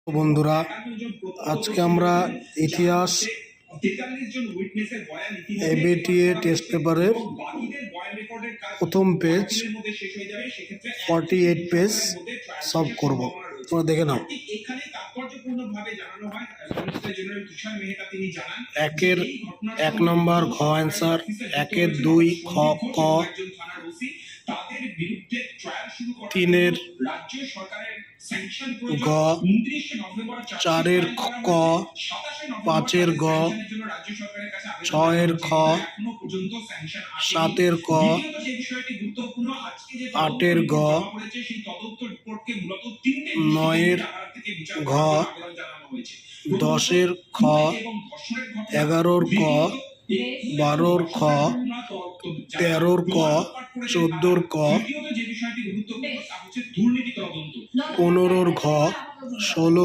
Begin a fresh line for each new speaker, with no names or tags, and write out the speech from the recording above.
বন্ধুরা, আজকে আমরা ইতিহাস এবিটিএ টেস্ট পেপারের প্রথম পেজ 48 পেজ সলভ করব। তোমরা দেখে নাও। একের 1 নম্বর ঘ অ্যান্সার, একের 2 খ ক, 3-এর গ, 4-এর ক, 5-এর গ, 6-এর খ, 7-এর ক, 8-এর গ, 9-এর ঘ, 10-এর খ, 11-র ক, 12-র খ, 13-র ক, 14-র ক, 15-র ঘ, 16